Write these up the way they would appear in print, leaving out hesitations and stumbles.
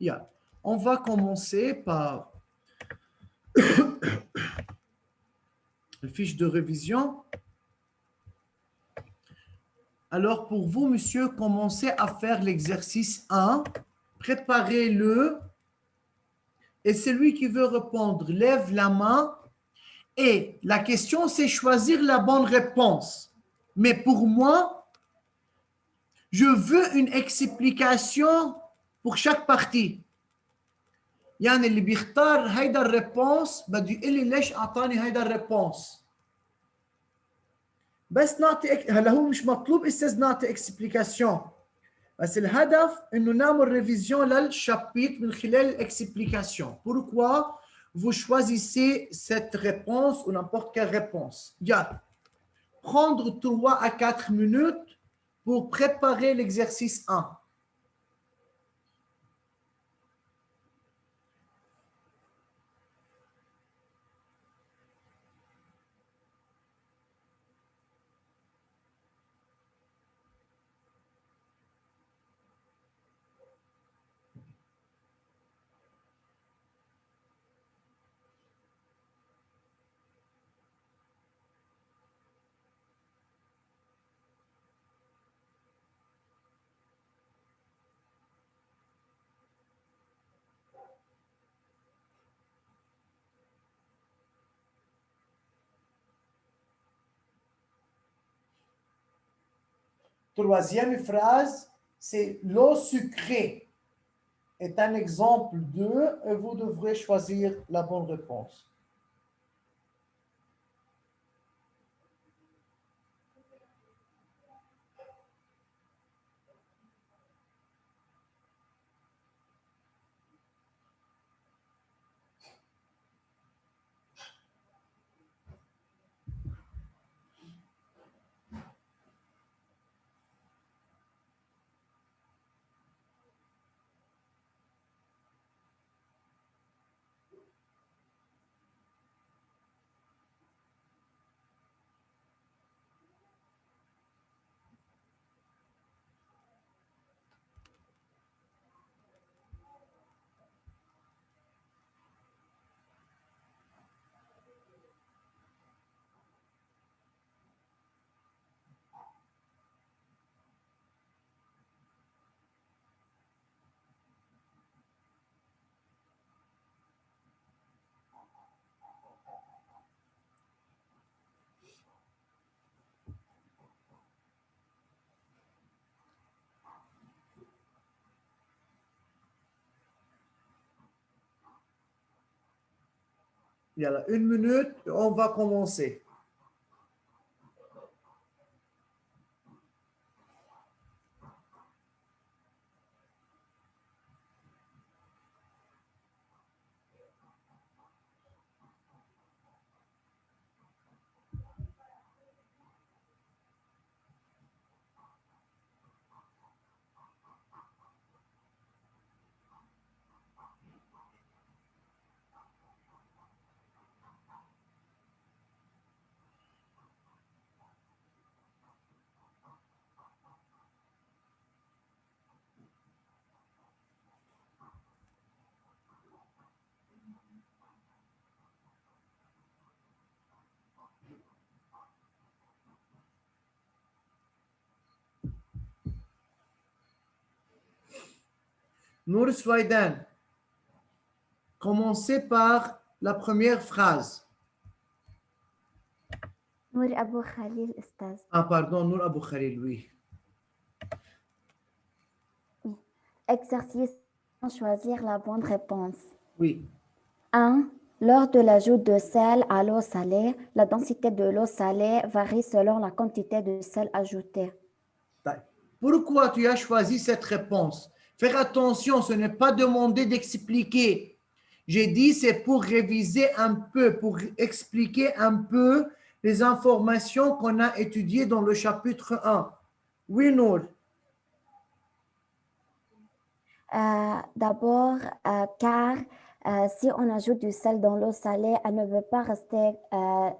Yeah. On va commencer par la fiche de révision. Alors, pour vous, monsieur, commencez à faire l'exercice 1. Préparez-le. Et celui qui veut répondre, lève la main. Et la question, c'est choisir la bonne réponse. Mais pour moi, je veux une explication pour chaque partie. يعني اللي بيختار هيدا الريبونس بده يقول لي ليش اعطاني هيدا الريبونس. بس نعطي هلا هو مش مطلوب استاذ نعطي اكسبليكاسيون، بس الهدف انه نعمل ريفيزيون للشابيت من خلال الاكسبليكاسيون. Pourquoi vous choisissez cette réponse ou n'importe quelle réponse. Yeah. Prendre 3 à 4 minutes pour préparer l'exercice 1. Troisième phrase, c'est l'eau sucrée est un exemple de, et vous devrez choisir la bonne réponse. Il y a 1 minute, on va commencer. Nour Swaidan, commencez par la première phrase. Nour Abou Khalil, Ustaz. Ah, pardon, Nour Abou Khalil, oui. Exercice, choisir la bonne réponse. Oui. 1. Lors de l'ajout de sel à l'eau salée, la densité de l'eau salée varie selon la quantité de sel ajoutée. Pourquoi tu as choisi cette réponse? Faire attention, ce n'est pas demandé d'expliquer. J'ai dit c'est pour réviser un peu, pour expliquer un peu les informations qu'on a étudiées dans le chapitre 1. Oui, Nour. D'abord, car si on ajoute du sel dans l'eau salée, elle ne peut pas rester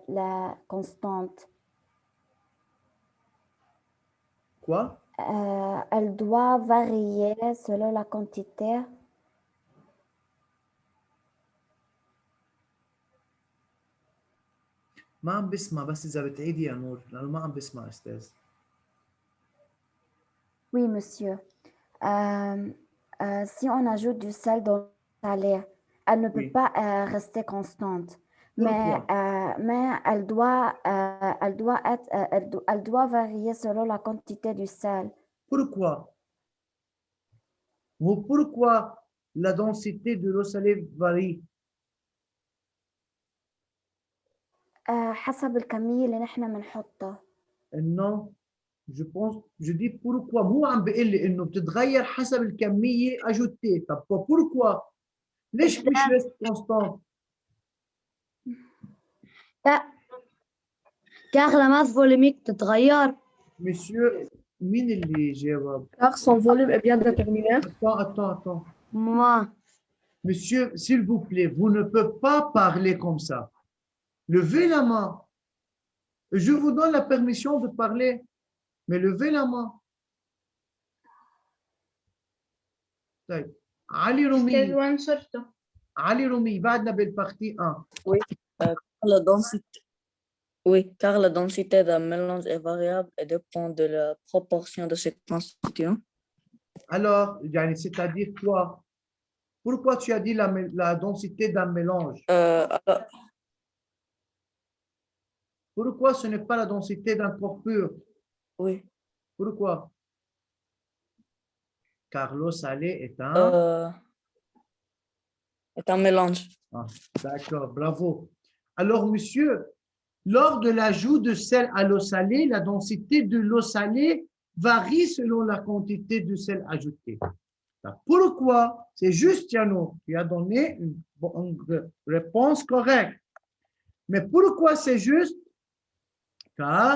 la constante. Quoi? Elle doit varier selon la quantité ما عم بسمع بس إذا بتعيدي يا نور لأنه ما عم بسمع أستاذ. Oui, monsieur. Euh, si on ajoute du sel dans le salé, elle ne peut Oui. pas rester constante, Pourquoi? mais elle doit varier selon la quantité du sel. Pourquoi? Pourquoi la densité de l'eau salée varie? حسب الكمية اللي نحن بنحطها. Non, je dis pourquoi. مو عم بقول لي إنه بتتغير حسب الكمية ajoutée. طب pourquoi? ليش مش reste constant? car la masse volumique تتغير. Monsieur, مين اللي جاوب؟ Car son volume est bien déterminé. Attends. Moi. Monsieur, s'il vous plaît, vous ne pouvez pas parler comme ça. Levez la main. Je vous donne la permission de parler, mais levez la main. طيب. علي رومي بعدنا بالpartie 1. Oui, la densité. Oui, car la densité d'un mélange est variable et dépend de la proportion de ses constituants. Alors, يعني, c'est-à-dire quoi? Pourquoi tu as dit la densité d'un mélange? Alors, Pourquoi ce n'est pas la densité d'un corps pur? oui, Pourquoi? Car l'eau salée est un mélange. Ah, d'accord, bravo. Alors, monsieur, lors de l'ajout de sel à l'eau salée, la densité de l'eau salée varie selon la quantité de sel ajouté. Pourquoi? C'est juste, Yano, tu as donné une réponse correcte. Mais pourquoi c'est juste? Car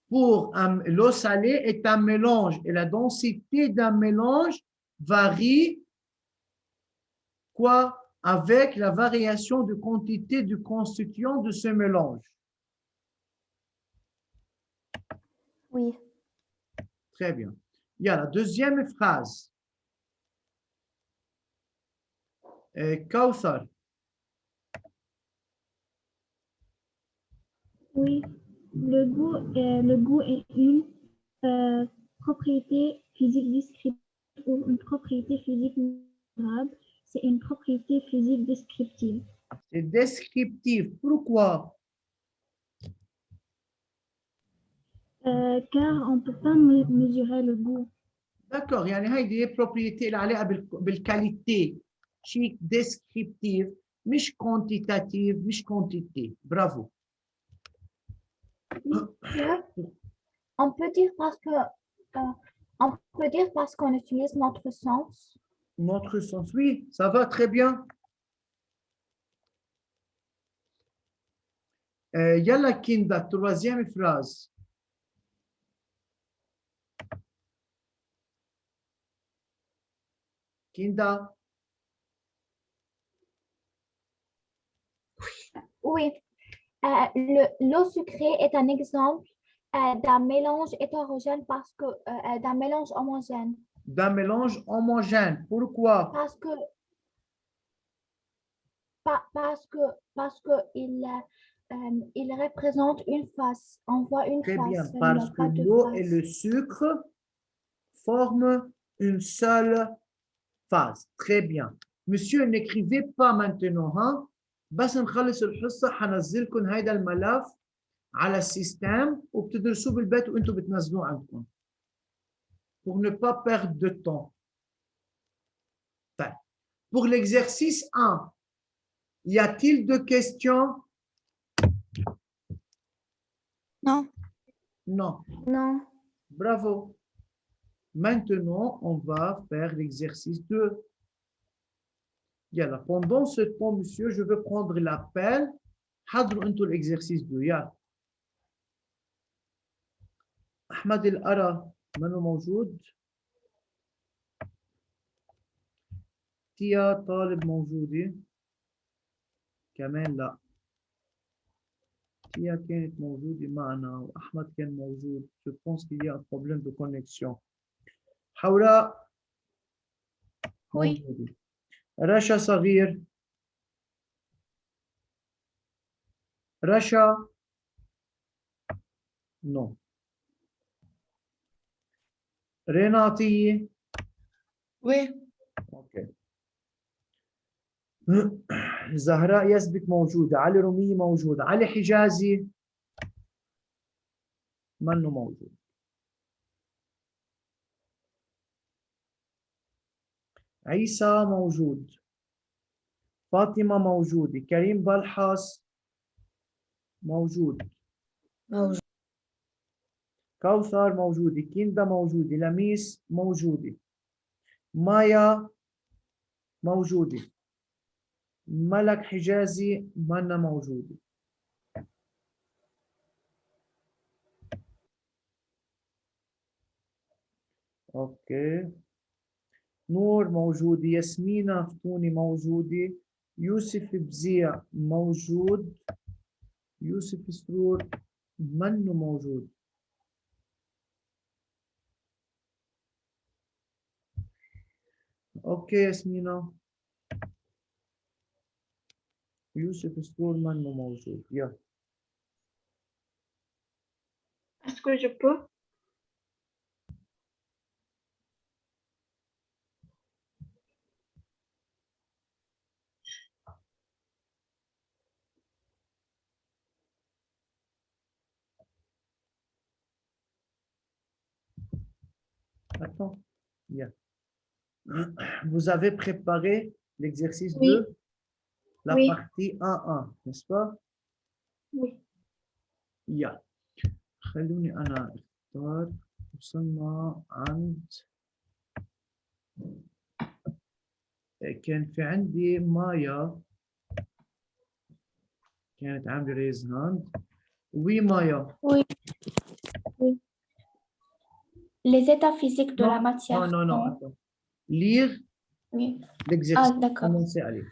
pour l'eau salée est un mélange et la densité d'un mélange varie quoi? Avec la variation de quantité du constituant de ce mélange. Oui. Très bien. Il y a la deuxième phrase. Kauthar. Oui, le goût est une propriété physique descriptive ou une propriété physique mesurable. C'est une propriété physique descriptive. C'est descriptif. Pourquoi? Car on ne peut pas mesurer le goût. D'accord. يعني هيدي propriété اللي عليها بالqualité. شيء descriptif, مش quantitatif, مش quantité. Bravo. On peut dire parce qu'on utilise notre sens. Notre sens, oui, ça va très bien. Yalla Kinda, troisième phrase. Kinda. Oui, l'eau sucrée est un exemple d'un mélange hétérogène d'un mélange homogène. D'un mélange homogène. Pourquoi? Parce que il représente une face. On voit une Très face. bien, seulement, parce que pas de l'eau face. et le sucre forment une seule phase. Très bien. Monsieur, n'écrivez pas maintenant, hein? بس نخلص الحصة حنزلكم هيدا الملف على السيستم وبتدرسوه بالبيت وانتم بتنزلوه عندكم. Pour ne pas perdre de temps. Pour l'exercice 1, y a-t-il de questions? Non. Non. Non. Bravo. Maintenant, on va faire l'exercice 2. Yalla. Pendant ce temps, monsieur, je veux prendre l'appel. حضروا انتوا l'exercice 2. يلا. أحمد الأرى منو موجود؟ تيا طالب موجودة؟ كمان لا. تيا كانت موجودة معنا وأحمد كان موجود. Je pense qu'il y a un problème de connexion. حوراء Oui. موجودة. رشا صغير. رشا. نو. ريناطية. Oui. اوكي. زهراء يثبت موجودة. علي رومية موجودة. علي حجازي منه موجود. عيسى موجود. فاطمة موجودة. كريم بلحاس موجود. موجود. كوثر موجودة. كيندا موجودة. لميس موجودة. مايا موجودة. ملك حجازي منا موجودة. اوكي. نور موجودة. ياسمينة فتوني موجودة. يوسف بزيع موجود. يوسف سرور منه موجود. اوكي ياسمينة. يوسف سرور منه موجود. يلا. Est-ce que je peux? Attends. Bien. Vous avez préparé l'exercice Oui. 2, la Oui. partie 1-1, n'est-ce pas? Oui. يلا. خلوني أنا أختار. وصلنا عند كان في عندي مايا كانت عاملة ريز هاند. وي مايا. Oui, oui. Les états physiques de la Non, matière non, non, non, sont... attends. Lire Oui. Ah, l'exercice. d'accord. Commencez à lire.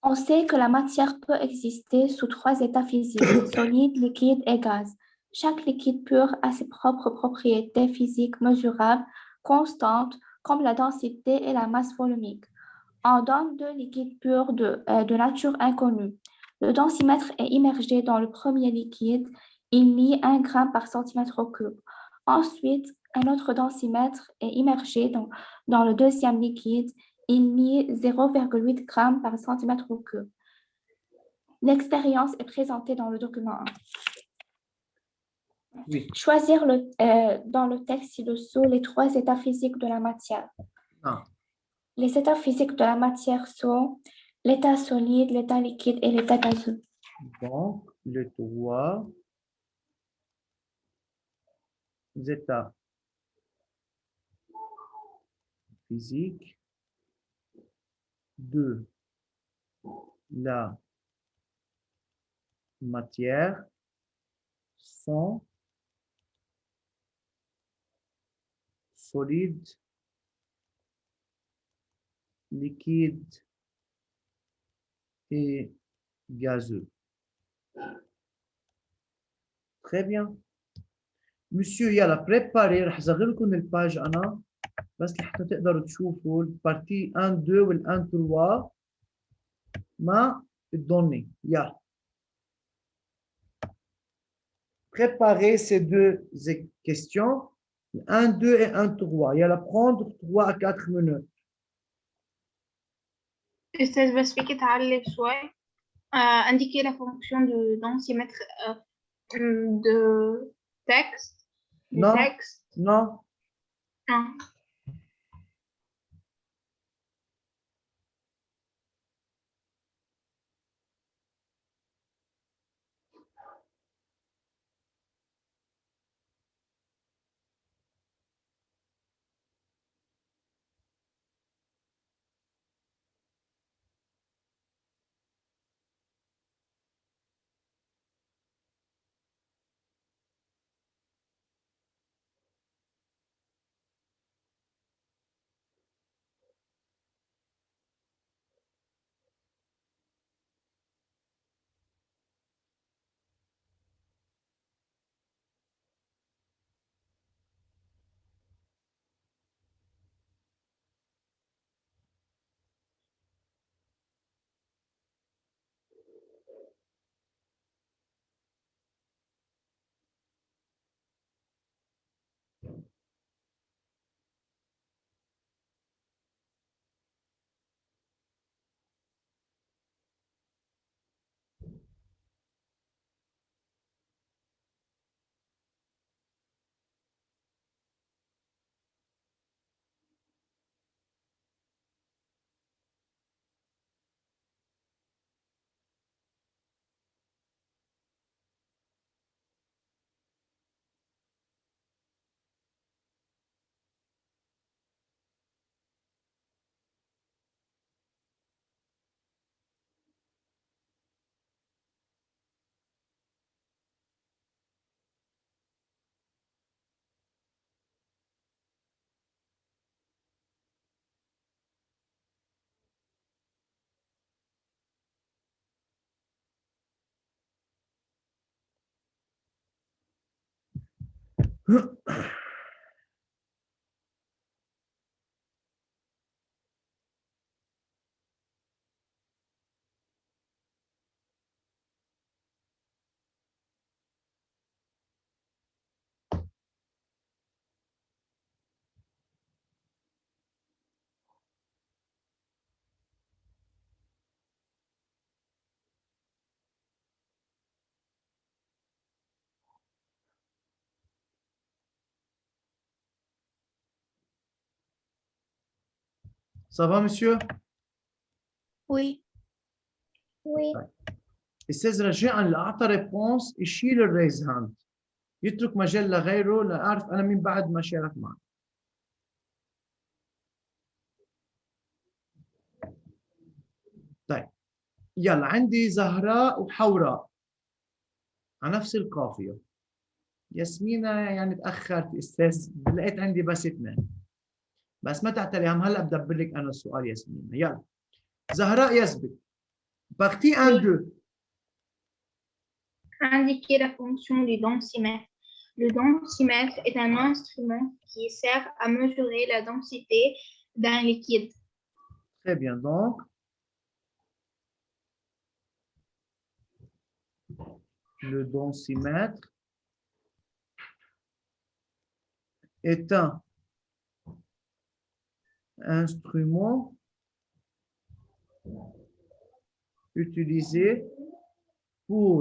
On sait que la matière peut exister sous trois états physiques, solide, liquide et gaz. Chaque liquide pur a ses propres propriétés physiques mesurables, constantes, comme la densité et la masse volumique. On donne deux liquides purs de nature inconnue. Le densimètre est immergé dans le premier liquide, il lie 1 gramme par centimètre cube. Ensuite, un autre densimètre est immergé dans le deuxième liquide, il lie 0,8 g par centimètre cube. L'expérience est présentée dans le document 1. Oui. Choisir dans le texte ci-dessous les trois états physiques de la matière. Ah. Les états physiques de la matière sont l'état solide, l'état liquide et l'état gazeux. Donc, le 3 états physiques. 2. La matière sont solide, liquide et gazeux. Très bien. Monsieur يلا préparez رح اصغر لكم الباج انا بس لحتى تقدروا تشوفوا البارتي 1 2 وال 1 3 مع الدوني. يلا. Préparez ces deux questions 1 2 et 1 3. يلا prendre 3 à 4 minutes. أستاذ بس فيكي تعلق شوي. indiquer la fonction de densimètre de texte. Non, Texte. non. Ah. Ça va, monsieur? Oui. Oui. استاذ رجاء اللي اعطى ريبونس يشيل الريز هاند، يترك مجال لغيره لاعرف انا مين بعد ما شارك معي. طيب يلا، عندي زهراء وحوراء على نفس القافيه. ياسمينة يعني تاخرت استاذ، لقيت عندي بس اثنين، بس ما تعتلي هم، هلا بدبر لك انا السؤال ياسمينة. يلا زهراء يسبق. بارتي 1 2. Indiquer la fonction du densimètre. Le densimètre est un instrument qui sert à mesurer la densité d'un liquide. Très bien, donc le densimètre est un instrument utilisé pour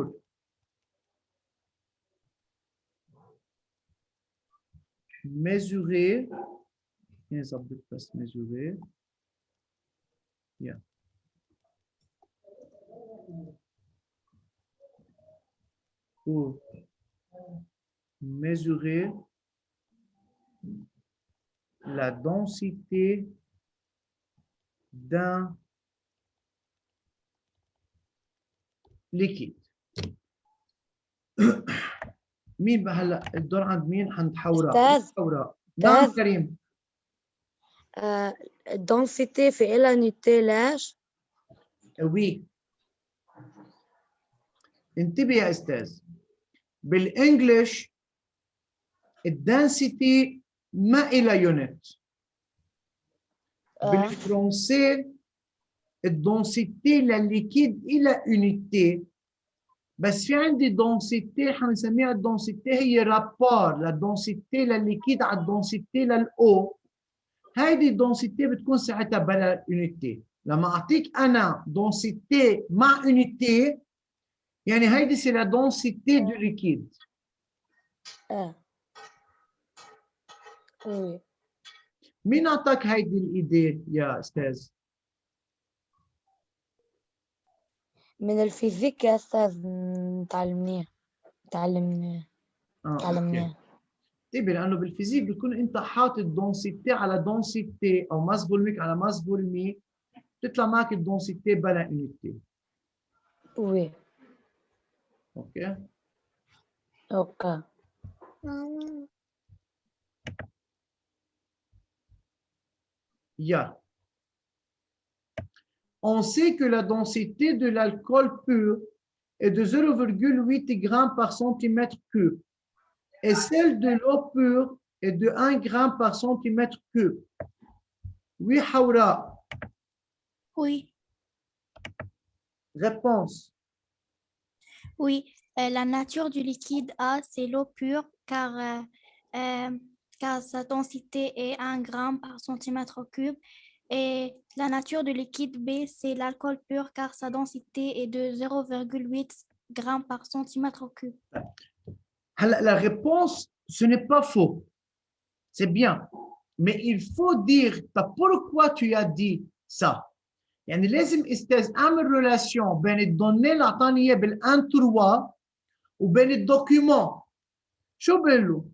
mesurer, yeah. Pour mesurer la densité d'un liquide. مين بقى هلا الدور عند مين؟ عند حوراء. أستاذ. حوراء. نعم أستاذ. كريم. الدنسيتي في إلها نيتي لاش؟ وي. انتبه يا استاذ، بالانجلش الدنسيتي ما إلها يونت. بالفرنسي الدنسيتي للليكيد إلى يونيتي، بس في عندي دونسيتي حنسميها الدونسيتي هي رابار للدونسيتي للليكيد على الدونسيتي للأو. هيدي الدونسيتي بتكون ساعتها بلا يونيتي. لما أعطيك أنا دونسيتي مع يونيتي يعني هيدي سي لا دونسيتي دو ليكيد. وي. مين أعطاك هيدي الإيدي يا أستاذ؟ من الفيزيك يا أستاذ، تعلمناه. انتبه، لأنه بالفيزيك بيكون أنت حاطط دونسيتي على دونسيتي أو ماس فولميك على ماس فولمي، بتطلع معك الدونسيتي بلا يونيتي. وي. أوكي؟ أوكي. Yeah. On sait que la densité de l'alcool pur est de 0,8 g par centimètre cube et celle de l'eau pure est de 1 g par centimètre cube. Oui, Haoura. Oui. Réponse. Oui, la nature du liquide A, c'est l'eau pure car sa densité est 1 gramme par centimètre cube. Et la nature du liquide B, c'est l'alcool pur car sa densité est de 0,8 grammes par centimètre cube. La réponse, ce n'est pas faux. C'est bien. Mais il faut dire pourquoi tu as dit ça. يعني لازم استاذ اعمل ريلاسيون بين الدوني اللي اعطاني اياه بالان 3 وبين الدوكيومون. شو بقول له؟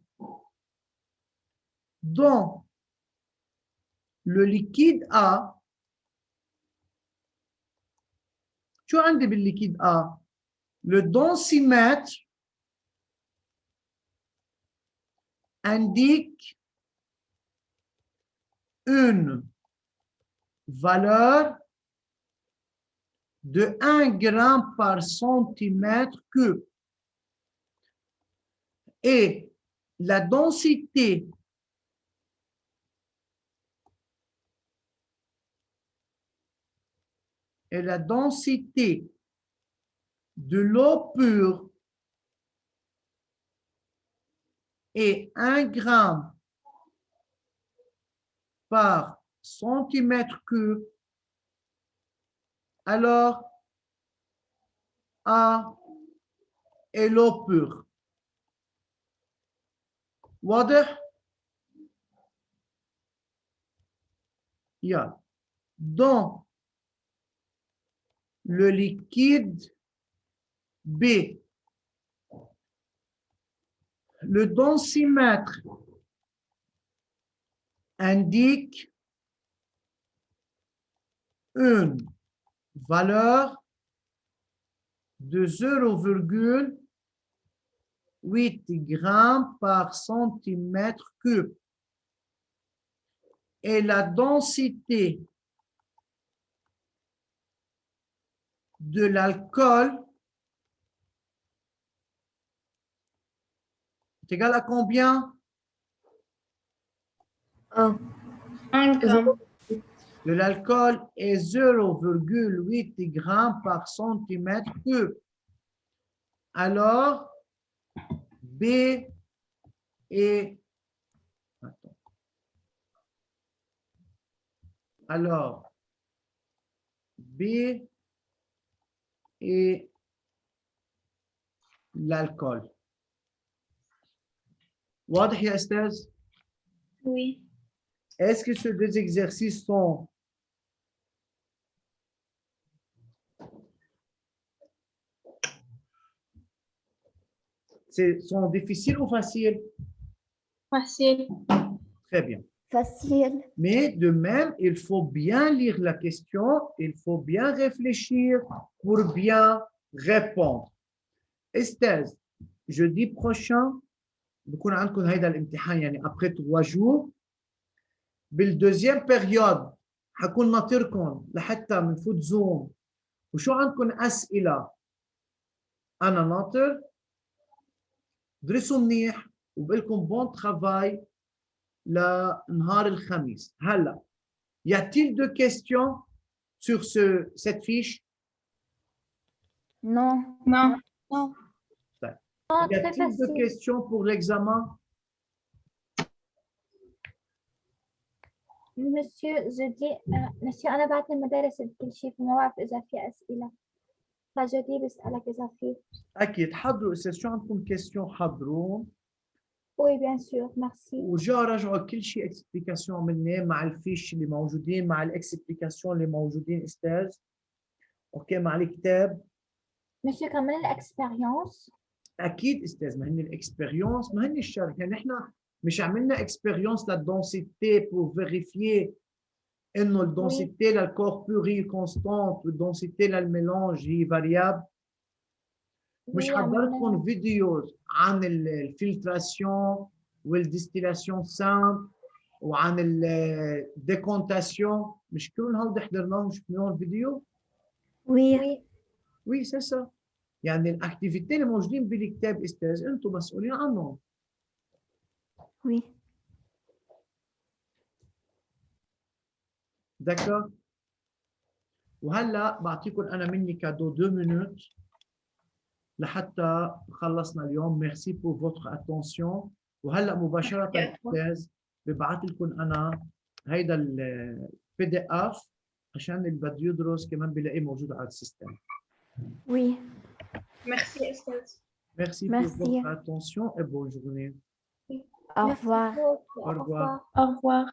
Dans le liquide A، شو عندي بالliquide A؟ Le densimètre indique une valeur de 1 gramme par centimètre cube. Et la densité de l'eau pure est 1 gramme par centimètre cube, alors A est l'eau pure. واضح؟ Yeah. Dans le liquide B, le densimètre indique une valeur de 0,8 grammes par centimètre cube. Et la densité de l'alcool est égale à combien? 1. 1 gramme. De l'alcool est 0,8 grammes par centimètre cube. Alors, B est... Attends. Alors, B est l'alcool. واضح يا أستاذ؟ Oui. Est-ce que ces deux exercices sont difficiles ou faciles? Facile. Très bien. Facile. Mais de même, il faut bien lire la question, il faut bien réfléchir pour bien répondre. Estelle, jeudi prochain, بكون عندكم هيدا الامتحان يعني après 3 jours. بالدوزيام بيريود حكون ناطركم لحتى بنفوت زوم وشو عندكم اسئله انا ناطر. درسوا منيح وبقول لكم بون ترافاي لنهار الخميس. هلا y a-t-il de questions sur cette fiche? Non. Non. Y a-t-il de questions pour l'examen? مسيو أنا بعت المدارس كل شيء فما بعرف إذا في أسئلة فجدي بسألك إذا في. اكيد حضروا استاذ شو عندكم كيستيون حضروا. Oui, bien sûr, merci. وجا راجعوا كل شيء اكسبليكاسيون عملناه مع الفيش اللي موجودين مع الاكسبليكاسيون اللي موجودين استاذ. اوكي مع الكتاب. مسيو كمان الإكسبيريونس. اكيد استاذ ما هن الاكسبيريونس ما هن الشرح يعني نحن مش عملنا اكسبيريونس للدونسيتي بور فيريفيي انه الدونسيتي للكور بور هي كونستانت والدونسيتي للميلانج هي فاريابل. مش حضرتكم فيديوز عن الفلتراسيون والديستيلاسيون سامبل وعن الديكونتاسيون مش كل هول حضرناهم شفناهم فيديو؟ Oui. وي سي سا. يعني الاكتيفيتي اللي موجودين بالكتاب استاذ انتم مسؤولين عنهم. Oui. داكور. وهلا بعطيكم انا مني كادو 2 مينوت لحتى خلصنا اليوم. ميرسي بور فوتر اتونسيون. وهلا مباشره استاذ ببعث لكم انا هيدا البي دي اف عشان اللي بده يدرس كمان بلاقيه موجود على السيستم. Oui. Merci, Estelle. Merci Merci. pour votre attention et bonne journée. Au revoir. Au revoir. Au revoir.